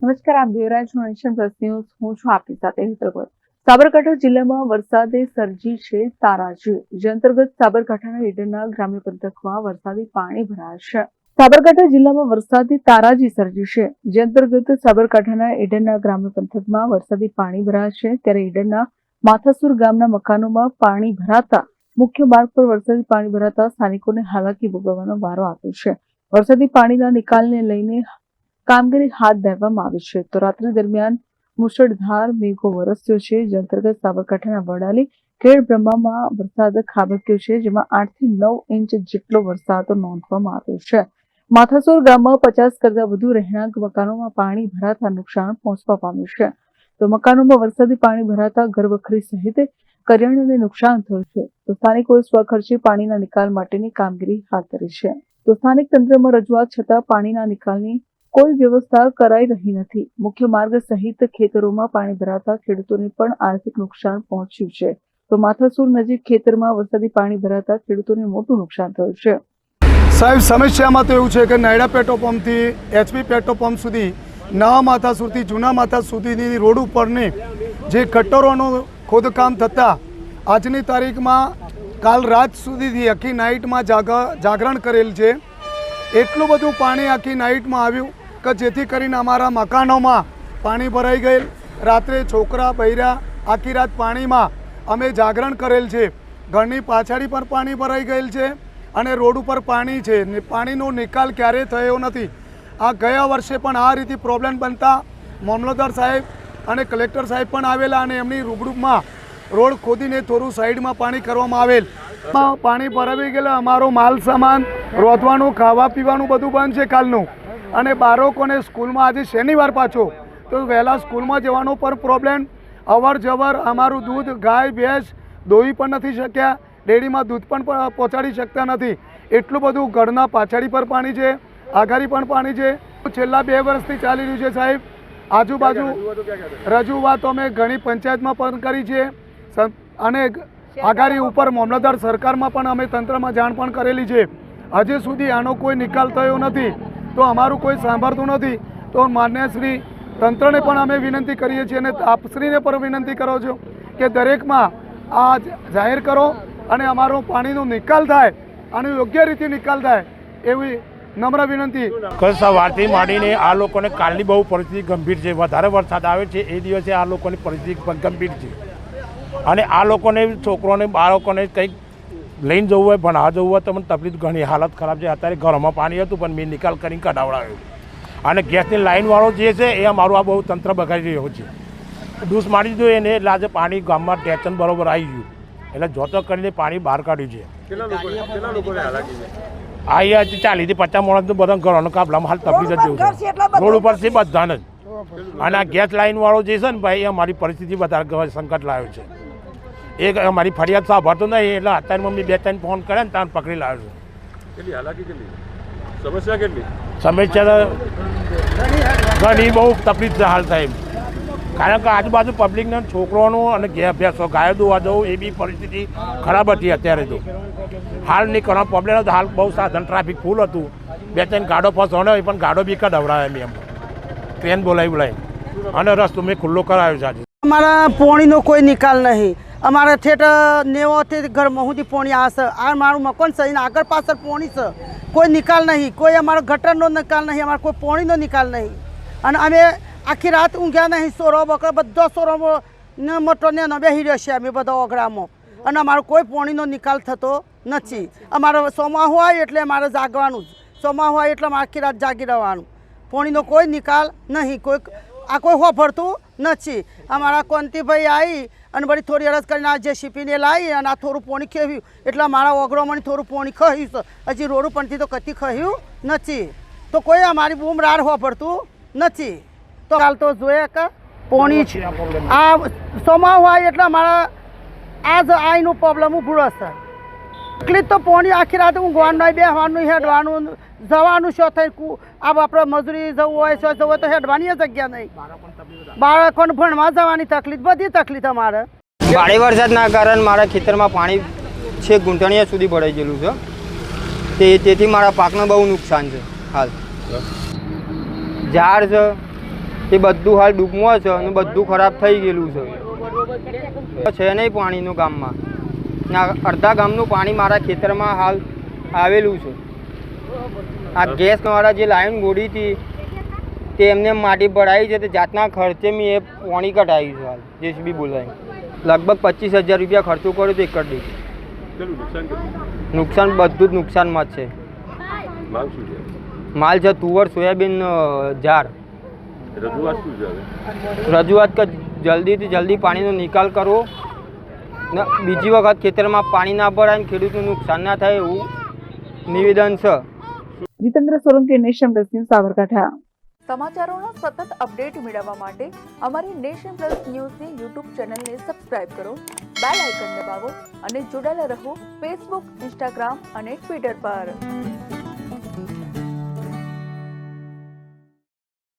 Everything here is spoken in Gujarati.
નમસ્કાર, આપ જોઈ રહ્યા છો નેશન પ્લસ ન્યૂઝ. હું છું આપની સાથે હેતલ ગોયલ. સાબરકાંઠા જિલ્લામાં વરસાદે સર્જી છે તારાજી. જે અંતર્ગત સાબરકાંઠાના ઈડરના ગ્રામ્ય પંથકમાં વરસાદી પાણી ભરાશે. સાબરકાંઠા જિલ્લામાં વરસાદી તારાજી સર્જી છે. જે અંતર્ગત સાબરકાંઠાના ઈડરના ગ્રામ્ય પંથકમાં વરસાદી પાણી ભરાશે. ત્યારે ઈડરના માથાસુર ગામના મકાનોમાં પાણી ભરાતા મુખ્ય માર્ગ પર વરસાદી પાણી ભરાતા સ્થાનિકોને હાલાકી ભોગવવાનો વારો આવ્યો છે. વરસાદી પાણીના નિકાલને લઈને કામગીરી હાથ ધરવામાં આવી છે. તો રાત્રિ દરમિયાન મુશળધાર મેઘો વરસ્યો છે. જે અંતર્ગત સાબરકાંઠાના વડાલી કેળ બ્રહ્મામાં વરસાદ ખાબક્યો છે, જેમાં 8 થી 9 ઇંચ જેટલો વરસાદ નોંધવામાં આવ્યો છે. માથાસુર ગામમાં 50 કરતા વધુ રહેણાંક મકાનોમાં પાણી ભરાતા નુકસાન પહોંચવા પામ્યું છે. તો મકાનોમાં વરસાદી પાણી ભરાતા ઘરવખરી સહિત કરિયાણાને નુકસાન થયું છે. તો સ્થાનિકોએ સ્વખર્ચે પાણીના નિકાલ માટેની કામગીરી હાથ ધરી છે. તો સ્થાનિક તંત્રમાં રજૂઆત છતાં પાણીના નિકાલની કોઈ વ્યવસ્થા કરાઈ રહી નથી. મુખ્ય માર્ગ સહિત ખેતરોમાં પાણી ભરાતા ખેડૂતોને પણ આર્થિક નુકસાન પહોંચ્યું છે. તો માથાસુર નજીક ખેતરમાં વરસાદી પાણી ભરાતા ખેડૂતોને મોટું નુકસાન થયું છે. સાહેબ, સમસ્યામાં તો એવું છે કે Naida petrol પંપથી HP petrol pump સુધી, નવા માથાસુરથી જૂના માથાસુર સુધીની રોડ ઉપરની જે ગટરોનું ખોદકામ થતાં આજની તારીખમાં કાલ રાત સુધીથી આખી નાઇટમાં જાગરણ કરેલ છે. એટલું બધું પાણી આખી નાઇટમાં આવ્યું કે જેથી કરીને અમારા મકાનોમાં પાણી ભરાઈ ગયેલ. રાત્રે છોકરા બૈરા આખી રાત પાણીમાં અમે જાગરણ કરેલ છે. ઘરની પાછળ પર પાણી ભરાઈ ગયેલ છે અને રોડ ઉપર પાણી છે. પાણીનો નિકાલ ક્યારેય થયો નથી. આ ગયા વર્ષે પણ આ રીતે પ્રોબ્લેમ બનતા મામલતદાર સાહેબ અને કલેક્ટર સાહેબ પણ આવેલા અને એમની રૂબરૂમાં રોડ ખોદીને થોડું સાઈડમાં પાણી કરવામાં આવેલ. પાણી ભરાવી ગયેલા. અમારો માલ સામાન, રોધવાનું, ખાવા પીવાનું બધું બંધ છે કાલનું. અને બાળકોને સ્કૂલમાં આજે શનિવાર પાછો, તો વહેલા સ્કૂલમાં જવાનો પણ પ્રોબ્લેમ. અવર જવર અમારું દૂધ ગાય ભેંસ દોઈ પણ નથી શક્યા. ડેરીમાં દૂધ પણ પહોંચાડી શકતા નથી. એટલું બધું ઘરના પાછળી પર પાણી છે, આઘારી પણ પાણી છે. છેલ્લા 2 વર્ષથી ચાલી રહ્યું છે સાહેબ. આજુબાજુ રજૂઆતો અમે ઘણી પંચાયતમાં પણ કરી છે અને આઘારી ઉપર મામલતદાર સરકારમાં પણ અમે તંત્રમાં જાણ પણ કરેલી છે. હજી સુધી આનો કોઈ નિકાલ થયો નથી. તો અમારું કોઈ સાંભળતું નથી. તો માન્ય શ્રી તંત્રને પણ અમે વિનંતી કરીએ છીએ અને આપશ્રીને પણ વિનંતી કરો છો કે દરેકમાં આ જાહેર કરો અને અમારો પાણીનો નિકાલ થાય અને યોગ્ય રીતે નિકાલ થાય એવી નમ્ર વિનંતી. સવારથી માંડીને આ લોકોને કાલની બહુ પરિસ્થિતિ ગંભીર છે. વધારે વરસાદ આવે છે એ દિવસે આ લોકોની પરિસ્થિતિ ગંભીર છે. અને આ લોકોને છોકરોને બાળકોને કંઈક લઈને જવું હોય, ભણાવવા જવું હોય તો મને તકલીફ ઘણી હાલત ખરાબ છે. અત્યારે ઘરમાં પાણી હતું પણ મેં નિકાલ કરીને કઢાવડાવ્યો. અને ગેસની લાઇનવાળો જે છે એ અમારું આ બહુ તંત્ર બગાડી રહ્યો છે. ડૂસ મારી દીધું એને એટલે આજે પાણી ગામમાં ટેન્શન બરોબર આવી ગયું એટલે જોતો કરીને પાણી બહાર કાઢ્યું છે. અહીંયા 40 થી 50 માણસનું બધા ઘરોનો કાપલામાં હાલ તકલીફ જ જેવું છે. રોડ ઉપર છે બધાને જ. અને આ ગેસ લાઇનવાળો જે છે ને ભાઈ, એ અમારી પરિસ્થિતિ વધારે સંકટ લાવ્યો છે. એક અમારી ફરિયાદ સાંભળતો નહીં એટલે અત્યારે મમ્મી 2-3 ફોન કરે ને ત્યાં પકડી લાવ્યો છું. સમસ્યા ઘણી બહુ તકલીફ છે હાલ સાહેબ. કારણ કે આજુબાજુ પબ્લિકના છોકરાઓનું અને ભેંસો ગાયો દોવા જવું એ બી પરિસ્થિતિ ખરાબ હતી. અત્યારે તો હાલ નહીં કરવાનો પ્રોબ્લેમ હતો. હાલ બહુ સાધન ટ્રાફિક ફૂલ હતું. 2-3 ગાડો ફસવાનો હોય પણ ગાડો બી કઢાવડાવે મેં એમ ટ્રેન બોલાવી અને રસ્તો મેં ખુલ્લો કરાવ્યો છે. આજે અમારા પોણીનો કોઈ નિકાલ નહીં. અમારા થેટર 90 ઘરમાં સુધી પોણી આવશે. આ મારું મકાન છે, આગળ પાછળ પોણી છે. કોઈ નિકાલ નહીં. કોઈ અમારો ગટરનો નિકાલ નહીં. અમારો કોઈ પોણીનો નિકાલ નહીં. અને અમે આખી રાત ઊંઘ્યા નહીં. સોરો બકરા બધો સોરો મોટોને બેસી રહ્યો છે અમે બધા ઓગળામાં. અને અમારો કોઈ પોણીનો નિકાલ થતો નથી. અમારો ચોમાસું હોય એટલે અમારે જાગવાનું જ. ચોમાસું હોય એટલે આખી રાત જાગી રહેવાનું. પોણીનો કોઈ નિકાલ નહીં. કોઈ હોભળતું નથી. અમારા કોંતીભાઈ આવી અને બધી થોડી અરજ કરીને આ JCPને લાવી અને આ થોડું પોણી ખેવ્યું એટલે મારા ઓગળોમાં થોડું પોણી ખહ્યું છે. હજી રોડ ઉપરથી તો કતી ખહ્યું નથી. તો કોઈ અમારી બૂમ રાડ હોભળતું નથી. તો હાલ તો જોઈએ કે પોણી આ ચોમાસું હોય એટલે અમારા આ જ આઈનું પ્રોબ્લેમ ઊભું હશે. તકલીફ તો પોણી આખી રાત ઊંઘવાનું નહીં, બેસવાનું, હેડવાનું, જવાનું શું થઈ. આ આપણે મજૂરી જવું હોય, શું જવું હોય તો હેડવાની જગ્યા નહીં. બાળકોને ભણવા જવાની તકલીફ, બધી તકલીફ અમારે. ભારે વરસાદના કારણે મારા ખેતરમાં પાણી છે ઘૂંટણીયા સુધી ભરાઈ ગયેલું છે. તેથી મારા પાકને બહુ નુકસાન છે. હાલ ઝાડ છે એ બધું હાલ ડૂબમાં છે અને બધું ખરાબ થઈ ગયેલું છે નહીં પાણીનું ગામમાં ને અડધા ગામનું પાણી મારા ખેતરમાં હાલ આવેલું છે. આ ગેસવાળા જે લાઈન ગોળી હતી તે એમને માટી ભરાઈ છે તે જાતના ખર્ચે મેં એ પાણી કઢાવ્યું છે. હાલ જેસીબી બોલાવી લગભગ 25,000 રૂપિયા ખર્ચો કર્યો તો એકર દીઠ. નુકસાન બધું જ નુકસાનમાં જ છે. માલ છે તુવર, સોયાબીન, ઝાડ. રજૂઆત કે જલ્દીથી જલ્દી પાણીનો નિકાલ કરવો ને બીજી વખત ખેતરમાં પાણી ના ભરાય ને ખેડૂતનું નુકસાન ના થાય એવું નિવેદન છે. Jitendra Solanki, nation plus news, Sabarkantha. સમાચારોના સતત અપડેટ મેળવવા માટે અમારી નેશન પ્લસ ન્યૂઝની યુટ્યુબ ચેનલને સબસ્ક્રાઇબ કરો, બેલ આઇકન દબાવો અને જોડાયેલા રહો ફેસબુક, ઇન્સ્ટાગ્રામ અને ટ્વિટર પર.